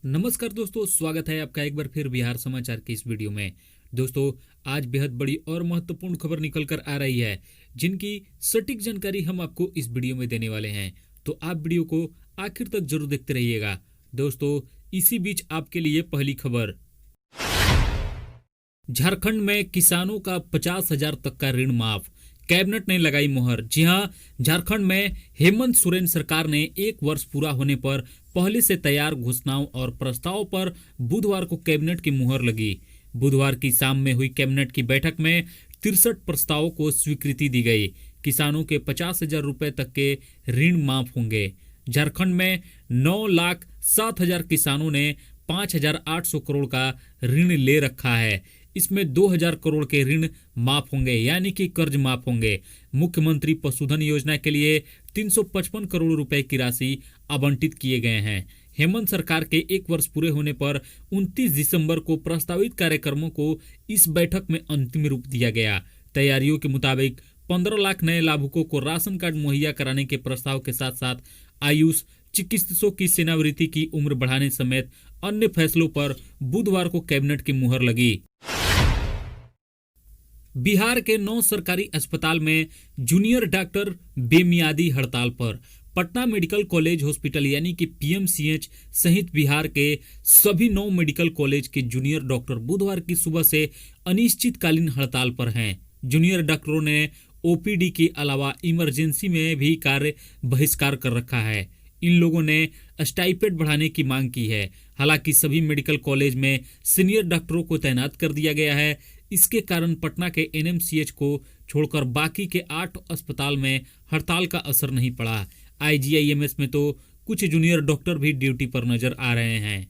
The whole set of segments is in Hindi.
नमस्कार दोस्तों, स्वागत है आपका एक बार फिर बिहार समाचार की इस वीडियो में। दोस्तों, आज बेहद बड़ी और महत्वपूर्ण खबर निकल कर आ रही है, जिनकी सटीक जानकारी हम आपको इस वीडियो में देने वाले हैं। तो आप वीडियो को आखिर तक जरूर देखते रहिएगा। दोस्तों, इसी बीच आपके लिए पहली खबर। झारखंड में किसानों का 50,000 तक का ऋण माफ, कैबिनेट ने लगाई मुहर। जी हां, झारखंड में हेमंत सोरेन सरकार ने 1 वर्ष पूरा होने पर पहले से तैयार घोषणाओं और प्रस्ताव पर बुधवार को कैबिनेट की मुहर लगी। बुधवार की शाम में हुई कैबिनेट की बैठक में 63 प्रस्तावों को स्वीकृति दी गई। किसानों के 50,000 रुपए तक के ऋण माफ होंगे। झारखंड में 9,07,000 किसानों ने 5,800 करोड़ का ऋण ले रखा है। इसमें 2,000 करोड़ के ऋण माफ होंगे, यानी कि कर्ज माफ होंगे। मुख्यमंत्री पशुधन योजना के लिए 355 करोड़ रुपए की राशि आवंटित किए गए हैं। हेमंत सरकार के 1 वर्ष पूरे होने पर 29 दिसंबर को प्रस्तावित कार्यक्रमों को इस बैठक में अंतिम रूप दिया गया। तैयारियों के मुताबिक 15 लाख नए लाभुकों को राशन कार्ड मुहैया कराने के प्रस्ताव के साथ साथ आयुष चिकित्सकों की सेवानिवृत्ति की उम्र बढ़ाने समेत अन्य फैसलों पर बुधवार को कैबिनेट की मुहर लगी। बिहार के 9 सरकारी अस्पताल में जूनियर डॉक्टर बेमियादी हड़ताल पर। पटना मेडिकल कॉलेज हॉस्पिटल यानी कि पीएमसीएच सहित बिहार के सभी 9 मेडिकल कॉलेज के जूनियर डॉक्टर बुधवार की सुबह से अनिश्चितकालीन हड़ताल पर हैं। जूनियर डॉक्टरों ने ओपीडी के अलावा इमरजेंसी में भी कार्य बहिष्कार कर रखा है। इन लोगों ने स्टाइपेंड बढ़ाने की मांग की है। हालांकि सभी मेडिकल कॉलेज में सीनियर डॉक्टरों को तैनात कर दिया गया है। इसके कारण पटना के एनएमसीएच को छोड़कर बाकी के 8 अस्पताल में हड़ताल का असर नहीं पड़ा। आईजीआईएमएस में तो कुछ जूनियर डॉक्टर भी ड्यूटी पर नजर आ रहे हैं।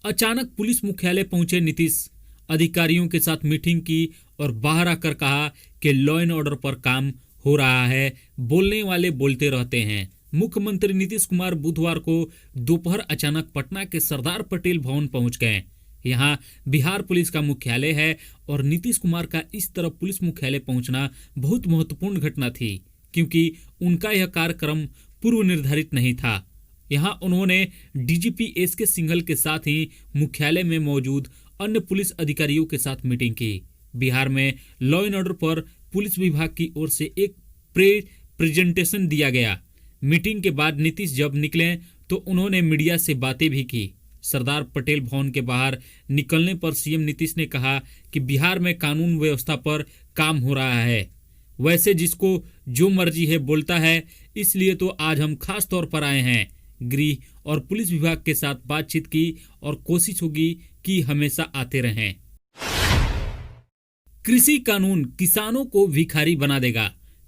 अचानक पुलिस मुख्यालय पहुंचे नीतीश, अधिकारियों के साथ मीटिंग की और बाहर आकर कहा कि लॉ एंड ऑर्डर पर काम हो रहा है, बोलने वाले बोलते रहते हैं। मुख्यमंत्री नीतीश कुमार बुधवार को दोपहर अचानक पटना के सरदार पटेल भवन पहुंच गए। यहाँ बिहार पुलिस का मुख्यालय है और नीतीश कुमार का इस तरह पुलिस मुख्यालय पहुंचना बहुत महत्वपूर्ण घटना थी, क्योंकि उनका यह कार्यक्रम पूर्व निर्धारित नहीं था। यहाँ उन्होंने डीजीपी एसके सिंघल के साथ ही मुख्यालय में मौजूद अन्य पुलिस अधिकारियों के साथ मीटिंग की। बिहार में लॉ एंड ऑर्डर पर पुलिस विभाग की ओर से एक प्रेजेंटेशन दिया गया। मीटिंग के बाद नीतीश जब निकले तो उन्होंने मीडिया से बातें भी की। सरदार पटेल भवन के बाहर निकलने पर सीएम नीतीश ने कहा कि बिहार में कानून व्यवस्था पर काम हो रहा है। वैसे जिसको जो मर्जी है बोलता है, इसलिए तो आज हम खास तौर पर आए हैं। गृह और पुलिस विभाग के साथ बातचीत की और कोशिश होगी कि हमेशा आते रहें। कृषि कानून किसानों को भिखारी बना देगा,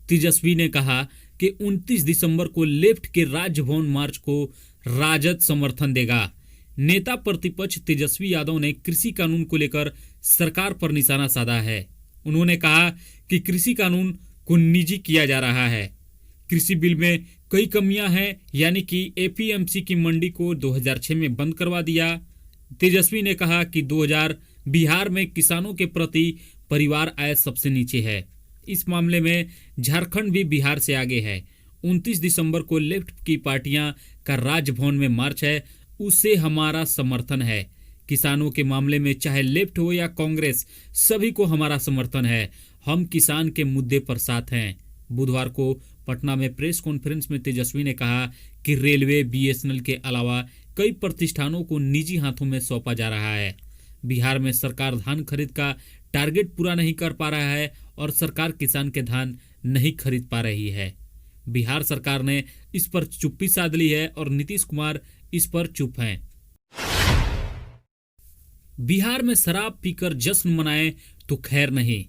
तेजस्वी ने कहा कि 29 दिसंबर को लेफ्ट के राजभवन मार्च को राजद समर्थन देगा। नेता प्रतिपक्ष तेजस्वी यादव ने कृषि कानून को लेकर सरकार पर निशाना साधा है। उन्होंने कहा कि कृषि कानून को निजी किया जा रहा है। कृषि बिल में कई कमियां हैं, यानी कि एपीएमसी की मंडी को 2006 में बंद करवा दिया। तेजस्वी ने कहा कि 2000 बिहार में किसानों के प्रति परिवार आय सबसे नीचे है। इस मामले में झारखंड भी बिहार से आगे है। 29 दिसंबर को लेफ्ट की पार्टियां का राजभवन में मार्च है, उसे हमारा समर्थन है। किसानों के मामले में चाहे लेफ्ट हो या कांग्रेस, सभी को हमारा समर्थन है। हम किसान के मुद्दे पर साथ हैं। बुधवार को पटना में प्रेस कॉन्फ्रेंस में तेजस्वी ने कहा कि रेलवे, बीएसएनएल के अलावा कई प्रतिष्ठानों को निजी हाथों में सौंपा जा रहा है। बिहार में सरकार धान खरीद का टारगेट पूरा नहीं कर पा रहा है और सरकार किसान के धान नहीं खरीद पा रही है। बिहार सरकार ने इस पर चुप्पी साध ली है और नीतीश कुमार इस पर चुप हैं। बिहार में शराब पीकर जश्न मनाएं तो खैर नहीं,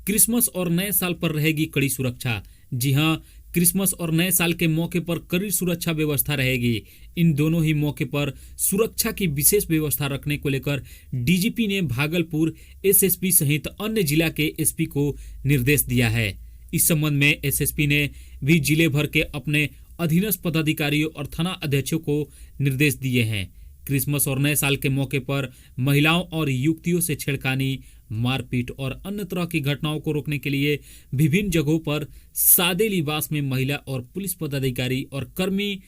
क्रिसमस और नए साल पर रहेगी कड़ी सुरक्षा। जी हां, क्रिसमस और नए साल के मौके पर कड़ी सुरक्षा व्यवस्था रहेगी। इन दोनों ही मौके पर सुरक्षा की विशेष व्यवस्था रखने को लेकर डीजीपी ने भागलपुर एसएसपी सहित अन्य जिला के एसपी को निर्देश दिया है। इस संबंध में एसएसपी ने भी जिले भर के अपने अधीनस्थ पदाधिकारियों और थाना अध्यक्षों को निर्देश दिए हैं। क्रिसमस और नए साल के मौके पर महिलाओं और युवतियों से छेड़खानी, मारपीट और अन्य तरह की घटनाओं को रोकने के लिए विभिन्न जगहों पर सादे लिबास में महिला और पुलिस पदाधिकारी और कर्मी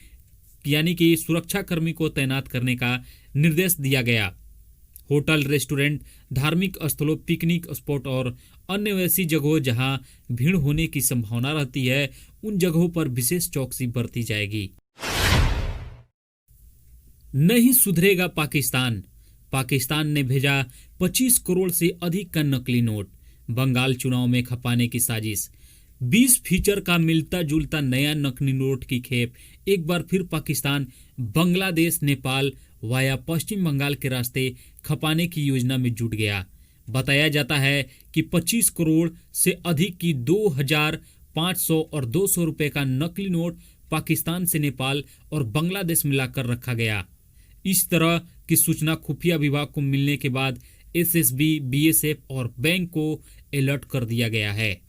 यानी कि सुरक्षा कर्मी को तैनात करने का निर्देश दिया गया। होटल, रेस्टोरेंट, धार्मिक स्थलों, पिकनिक स्पॉट और अन्य वैसी जगहों जहां भीड़ होने की संभावना रहती है, उन जगहों पर विशेष चौकसी बरती जाएगी। नहीं सुधरेगा पाकिस्तान। पाकिस्तान ने भेजा 25 करोड़ से अधिक का नकली नोट। बंगाल चुनाव में खपाने की साजिश। 20 फीचर का मिलता जुलता नया नकली नोट की खेप एक बार फिर पाकिस्तान, बांग्लादेश, नेपाल वाया पश्चिम बंगाल के रास्ते खपाने की योजना में जुट गया। बताया जाता है कि 25 करोड़ से अधिक की 2000, 500 और 200 रुपए का नकली नोट पाकिस्तान से नेपाल और बांग्लादेश में लाकर रखा गया। इस तरह की सूचना खुफिया विभाग को मिलने के बाद एसएसबी, बीएसएफ और बैंक को अलर्ट कर दिया गया है।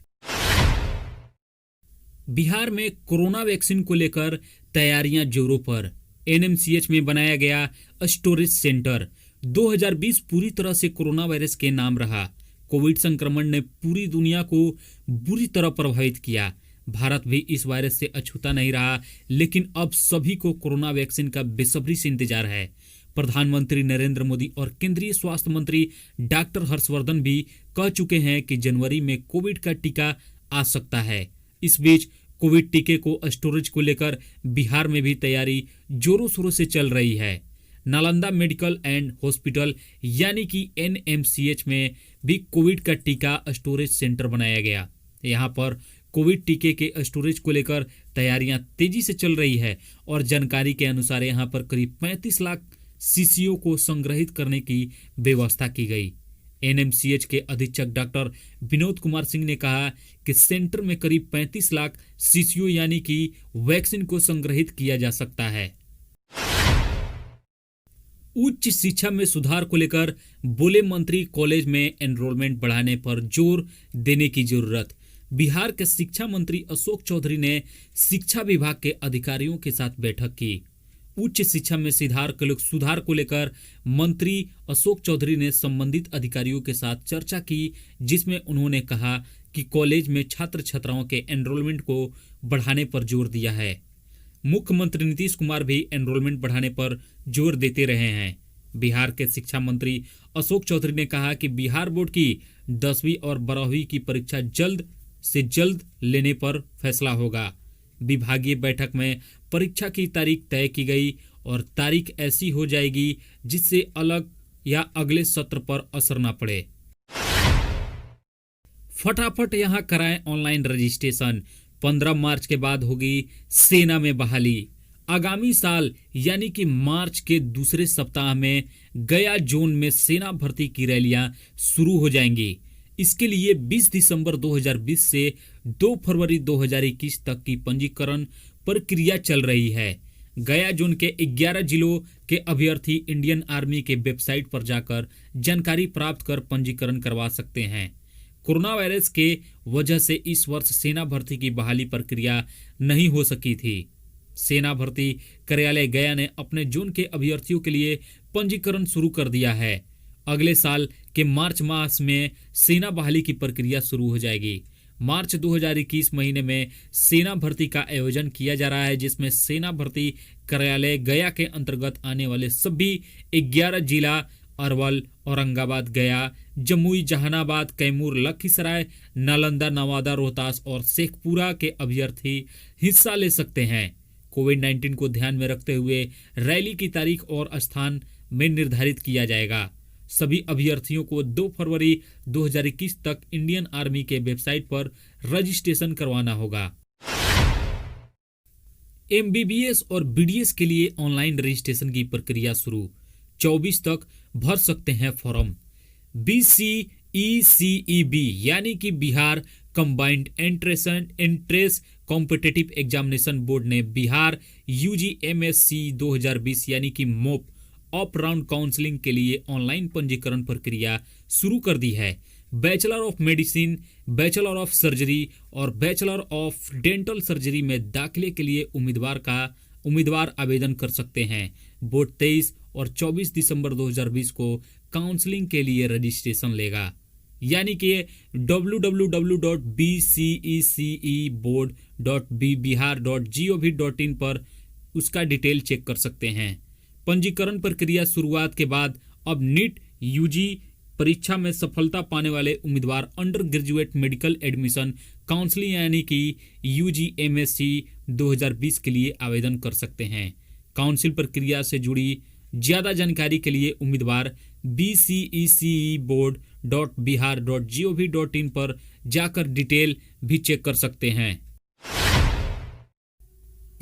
बिहार में कोरोना वैक्सीन को लेकर तैयारियां जोरों पर। एनएमसीएच में बनाया गया स्टोरेज सेंटर। 2020 पूरी तरह से कोरोना वायरस के नाम रहा। कोविड संक्रमण ने पूरी दुनिया को बुरी तरह प्रभावित किया। भारत भी इस वायरस से अछूता नहीं रहा, लेकिन अब सभी को कोरोना वैक्सीन का बेसब्री से इंतजार है। प्रधानमंत्री नरेंद्र मोदी और केंद्रीय स्वास्थ्य मंत्री डॉक्टर हर्षवर्धन भी कह चुके हैं कि जनवरी में कोविड का टीका आ सकता है। इस बीच कोविड टीके को स्टोरेज को लेकर बिहार में भी तैयारी जोरों शोरों से चल रही है। नालंदा मेडिकल एंड हॉस्पिटल यानी कि एनएमसीएच में भी कोविड का टीका स्टोरेज सेंटर बनाया गया। यहाँ पर कोविड टीके के स्टोरेज को लेकर तैयारियां तेजी से चल रही है और जानकारी के अनुसार यहाँ पर करीब 35 लाख शीशियों को संग्रहित करने की व्यवस्था की गई। एनएमसीएच के अधीक्षक डॉक्टर विनोद कुमार सिंह ने कहा कि सेंटर में करीब 35 लाख शीशियों यानी कि वैक्सीन को संग्रहित किया जा सकता है। उच्च शिक्षा में सुधार को लेकर बोले मंत्री, कॉलेज में एनरोलमेंट बढ़ाने पर जोर देने की जरूरत। बिहार के शिक्षा मंत्री अशोक चौधरी ने शिक्षा विभाग के अधिकारियों के साथ बैठक की। उच्च शिक्षा में सुधार को लेकर मंत्री अशोक चौधरी ने संबंधित अधिकारियों के साथ चर्चा की, जिसमें उन्होंने कहा कि कॉलेज में छात्र छात्राओं के एनरोलमेंट को बढ़ाने पर जोर दिया है। मुख्यमंत्री नीतीश कुमार भी एनरोलमेंट बढ़ाने पर जोर देते रहे हैं। बिहार के शिक्षा मंत्री अशोक चौधरी ने कहा कि बिहार बोर्ड की 10वीं और 12वीं की परीक्षा जल्द से जल्द लेने पर फैसला होगा। विभागीय बैठक में परीक्षा की तारीख तय की गई और तारीख ऐसी हो जाएगी जिससे अलग या अगले सत्र पर असर न पड़े। फटाफट यहां कराएं ऑनलाइन रजिस्ट्रेशन। 15 मार्च के बाद होगी सेना में बहाली। आगामी साल यानी कि मार्च के दूसरे सप्ताह में गया जोन में सेना भर्ती की रैलियां शुरू हो जाएंगी। इसके लिए 20 दिसंबर 2020 से 2 फरवरी 2021 तक की पंजीकरण प्रक्रिया चल रही है। गया जोन के 11 जिलों के अभ्यर्थी इंडियन आर्मी के वेबसाइट पर जाकर जानकारी प्राप्त कर पंजीकरण करवा सकते हैं। कोरोना वायरस के वजह से इस वर्ष सेना भर्ती की बहाली प्रक्रिया नहीं हो सकी थी। सेना भर्ती कार्यालय गया ने अपने जोन के अभ्यर्थियों के लिए पंजीकरण शुरू कर दिया है। अगले साल के मार्च मास में सेना बहाली की प्रक्रिया शुरू हो जाएगी। मार्च 2021 महीने में सेना भर्ती का आयोजन किया जा रहा है, जिसमें सेना भर्ती कार्यालय गया के अंतर्गत आने वाले सभी 11 जिला अरवल, औरंगाबाद, गया, जमुई, जहानाबाद, कैमूर, लखीसराय, नालंदा, नवादा, रोहतास और शेखपुरा के अभ्यर्थी हिस्सा ले सकते हैं। कोविड-19 को ध्यान में रखते हुए रैली की तारीख और स्थान में निर्धारित किया जाएगा। सभी अभ्यर्थियों को 2 फरवरी 2021 तक इंडियन आर्मी के वेबसाइट पर रजिस्ट्रेशन करवाना होगा। एमबीबीएस और बीडीएस के लिए ऑनलाइन रजिस्ट्रेशन की प्रक्रिया शुरू। 24 तक भर सकते हैं फॉर्म। बीसीईसीईबी यानी कि Bihar combined entrance competitive examination board ने बिहार यूजीएमएससी 2020 यानी कि मोप ऑफ राउंड काउंसलिंग के लिए ऑनलाइन पंजीकरण प्रक्रिया शुरू कर दी है। Bachelor of medicine, bachelor of surgery और बैचलर ऑफ डेंटल सर्जरी में दाखिले के लिए उम्मीदवार आवेदन कर सकते हैं। बोर्ड 23 और 24 दिसंबर 2020 को काउंसलिंग के लिए रजिस्ट्रेशन लेगा। यानी कि www.bceceboard.bihar.gov.in पर उसका डिटेल चेक कर सकते हैं। पंजीकरण प्रक्रिया शुरुआत के बाद अब नीट यूजी परीक्षा में सफलता पाने वाले उम्मीदवार under graduate medical admission counselling यानी कि UGMSC 2020 के लिए आवेदन कर सकते हैं। काउंसिल प्रक्रिया से जुड़ी ज्यादा जानकारी के लिए उम्मीदवार bceceboard.bihar.gov.in पर जाकर डिटेल भी चेक कर सकते हैं।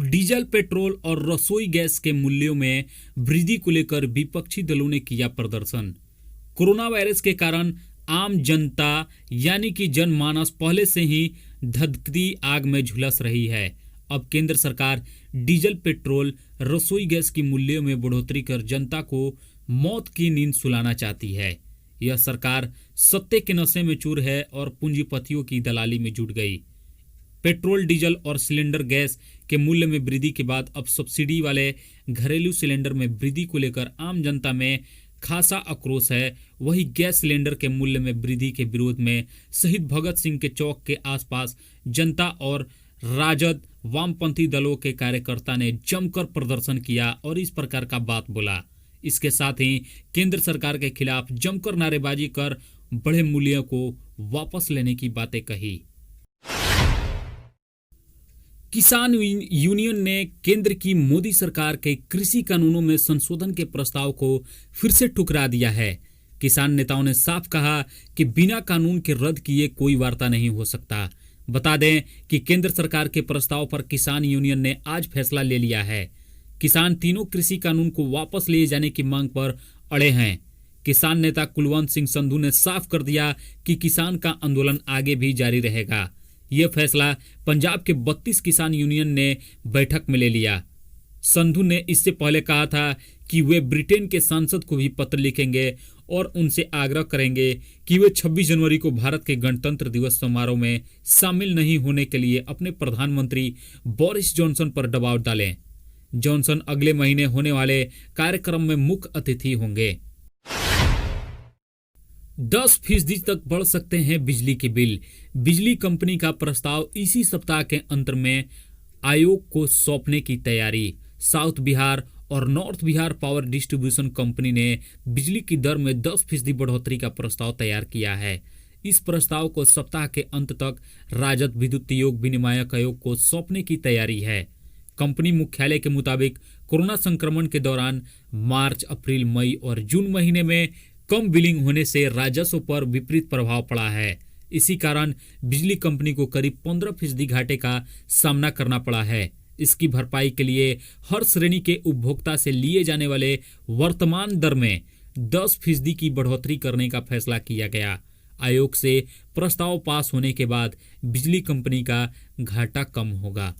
डीजल, पेट्रोल और रसोई गैस के मूल्यों में वृद्धि को लेकर विपक्षी दलों ने किया प्रदर्शन। कोरोना वायरस के कारण आम जनता यानी कि जनमानस पहले से ही धधकती आग में झुलस रही है। अब केंद्र सरकार डीजल, पेट्रोल, रसोई गैस की मूल्यों में बढ़ोतरी कर जनता को मौत की नींद सुलाना चाहती है। यह सरकार सत्ते के नशे में चूर है और पूंजीपतियों की दलाली में जुट गई। पेट्रोल, डीजल और सिलेंडर गैस के मूल्य में वृद्धि के बाद अब सब्सिडी वाले घरेलू सिलेंडर में वृद्धि को लेकर आम जनता में खासा आक्रोश है। वही गैस सिलेंडर के मूल्य में वृद्धि के विरोध में शहीद भगत सिंह के चौक के आसपास जनता और राजद वामपंथी दलों के कार्यकर्ता ने जमकर प्रदर्शन किया और इस प्रकार का बात बोला। इसके साथ ही केंद्र सरकार के खिलाफ जमकर नारेबाजी कर बढ़े मूल्यों को वापस लेने की बातें कही। किसान यूनियन ने केंद्र की मोदी सरकार के कृषि कानूनों में संशोधन के प्रस्ताव को फिर से ठुकरा दिया है। किसान नेताओं ने साफ कहा कि बिना कानून के रद्द किए कोई वार्ता नहीं हो सकता। बता दें कि केंद्र सरकार के प्रस्ताव पर किसान यूनियन ने आज फैसला ले लिया है। किसान तीनों कृषि कानून को वापस लिए जाने की मांग पर अड़े हैं। किसान नेता कुलवंत सिंह संधू ने साफ कर दिया कि किसान का आंदोलन आगे भी जारी रहेगा। यह फैसला पंजाब के 32 किसान यूनियन ने बैठक में ले लिया। संधू ने इससे पहले कहा था कि वे ब्रिटेन के सांसद को भी पत्र लिखेंगे और उनसे आग्रह करेंगे कि वे 26 जनवरी को भारत के गणतंत्र दिवस समारोह में शामिल नहीं होने के लिए अपने प्रधानमंत्री बोरिस जॉनसन पर दबाव डालें। जॉनसन अगले महीने होने वाले कार्यक्रम में मुख्य अतिथि होंगे। 10% तक बढ़ सकते हैं बिजली के बिल। बिजली कंपनी का प्रस्ताव इसी सप्ताह के अंत में आयोग को सौंपने की तैयारी। साउथ बिहार और north Bihar power distribution company ने बिजली की दर में 10% बढ़ोतरी का प्रस्ताव तैयार किया है। इस प्रस्ताव को सप्ताह के अंत तक राजद विद्युतीयोग विनियामक आयोग को सौंपने की तैयारी है। कंपनी मुख्यालय के मुताबिक कोरोना संक्रमण के दौरान मार्च, अप्रैल, मई और जून महीने में कम बिलिंग होने से राजस्व पर विपरीत प्रभाव पड़ा है। इसी कारण बिजली कंपनी को करीब 15% घाटे का सामना करना पड़ा है। इसकी भरपाई के लिए हर श्रेणी के उपभोक्ता से लिए जाने वाले वर्तमान दर में 10% की बढ़ोतरी करने का फैसला किया गया। आयोग से प्रस्ताव पास होने के बाद बिजली कंपनी का घाटा कम होगा।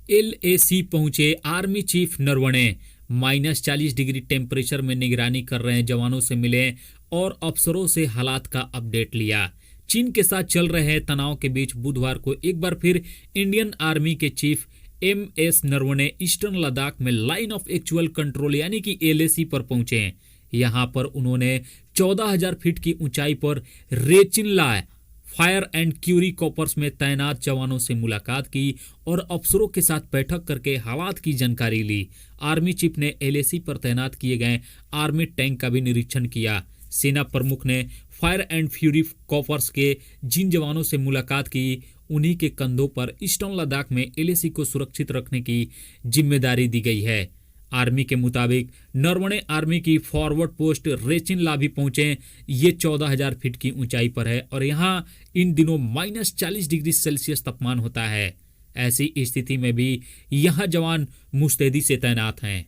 LAC पहुंचे army chief Naravane. -40 degree temperature में निगरानी कर रहे जवानों से मिले और अफसरों से हालात का अपडेट लिया। चीन के साथ चल रहे तनाव के बीच बुधवार को एक बार फिर इंडियन आर्मी के chief MS Naravane eastern Ladakh में लाइन ऑफ एक्चुअल कंट्रोल यानी कि LAC पर पहुंचे। यहां पर उन्होंने 14,000 फीट की ऊंचाई पर रेचिनला फायर एंड क्यूरी कॉपर्स में तैनात जवानों से मुलाकात की और अफसरों के साथ बैठक करके हालात की जानकारी ली। आर्मी चीफ ने LAC पर तैनात किए गए आर्मी टैंक का भी निरीक्षण किया। सेना प्रमुख ने फायर एंड फ्यूरी कॉपर्स के जिन जवानों से मुलाकात की उन्हीं के कंधों पर ईस्टर्न लद्दाख में LAC को सुरक्षित रखने की जिम्मेदारी दी गई है। आर्मी के मुताबिक नरवणे आर्मी की फॉरवर्ड पोस्ट रेचिनला भी पहुंचे। ये 14,000 फीट की ऊंचाई पर है और यहां इन दिनों -40 डिग्री सेल्सियस तापमान होता है। ऐसी स्थिति में भी यहां जवान मुस्तैदी से तैनात हैं।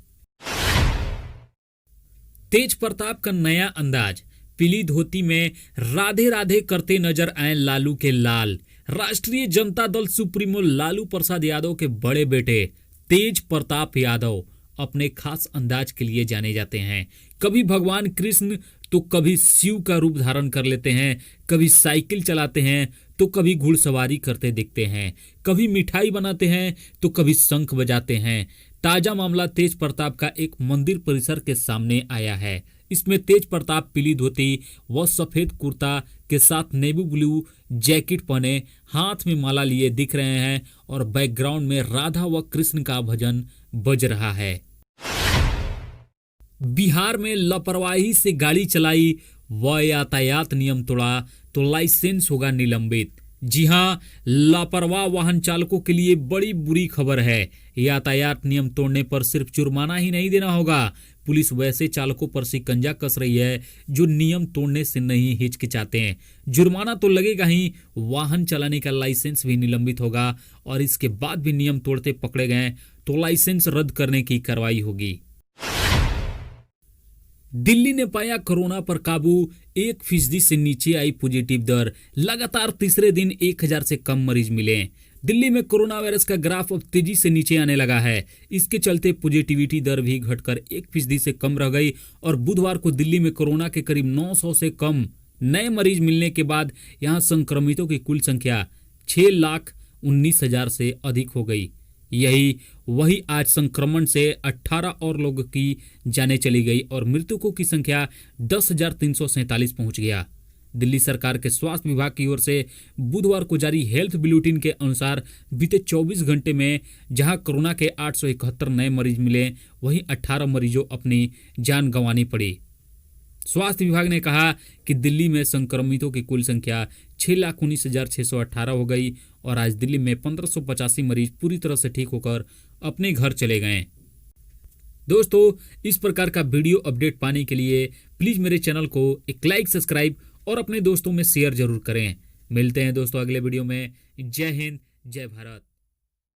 तेज प्रताप का नया अंदाज। पीली धोती में राधे राधे करते नजर आए लालू के लाल। राष्ट्रीय जनता दल सुप्रीमो लालू प्रसाद यादव के बड़े बेटे तेज प्रताप यादव अपने खास अंदाज के लिए जाने जाते हैं। कभी भगवान कृष्ण तो कभी शिव का रूप धारण कर लेते हैं, कभी साइकिल चलाते हैं तो कभी घुड़सवारी करते दिखते हैं, कभी मिठाई बनाते हैं तो कभी शंख बजाते हैं। ताजा मामला तेज प्रताप का एक मंदिर परिसर के सामने आया है। इसमें तेज प्रताप पीली धोती व सफेद कुर्ता के साथ नेवी ब्लू जैकेट पहने हाथ में माला लिए दिख रहे हैं और बैकग्राउंड में राधा व कृष्ण का भजन बज रहा है। बिहार में लापरवाही से गाड़ी चलाई व यातायात नियम तोड़ा तो लाइसेंस होगा निलंबित। जी हां, लापरवाह वाहन चालकों के लिए बड़ी बुरी खबर है। यातायात नियम तोड़ने पर सिर्फ जुर्माना ही नहीं देना होगा, पुलिस वैसे चालकों पर शिकंजा कस रही है जो नियम तोड़ने से नहीं हिचकिचाते हैं। जुर्माना तो लगेगा ही, वाहन चलाने का लाइसेंस भी निलंबित होगा और इसके बाद भी नियम तोड़ते पकड़े गए तो लाइसेंस रद्द करने की कार्रवाई होगी। दिल्ली ने पाया कोरोना पर काबू, 1% से नीचे आई पॉजिटिव दर। लगातार तीसरे दिन 1000 से कम मरीज मिले। दिल्ली में कोरोना वायरस का ग्राफ अब तेजी से नीचे आने लगा है। इसके चलते पॉजिटिविटी दर भी घटकर 1% से कम रह गई और बुधवार को दिल्ली में कोरोना के करीब 900 से कम नए मरीज मिलने के बाद यहां संक्रमितों की कुल संख्या 6,19,000 से अधिक हो गई। वही आज संक्रमण से 18 और लोगों की जानें चली गई और मृतकों की संख्या 10,347 पहुंच गया। दिल्ली सरकार के स्वास्थ्य विभाग की ओर से बुधवार को जारी हेल्थ बुलेटिन के अनुसार बीते 24 घंटे में जहां कोरोना के 871 नए मरीज मिले, वहीं 18 मरीजों अपनी जान गंवानी पड़ी। स्वास्थ्य विभाग ने कहा कि दिल्ली में संक्रमितों की कुल संख्या 6,19,618 हो गई और आज दिल्ली में 1585 मरीज पूरी तरह से ठीक होकर अपने घर चले गए। दोस्तों, इस प्रकार का वीडियो अपडेट पाने के लिए प्लीज मेरे चैनल को एक लाइक, सब्सक्राइब और अपने दोस्तों में शेयर जरूर करें। मिलते हैं दोस्तों अगले वीडियो में। जय हिंद, जय भारत।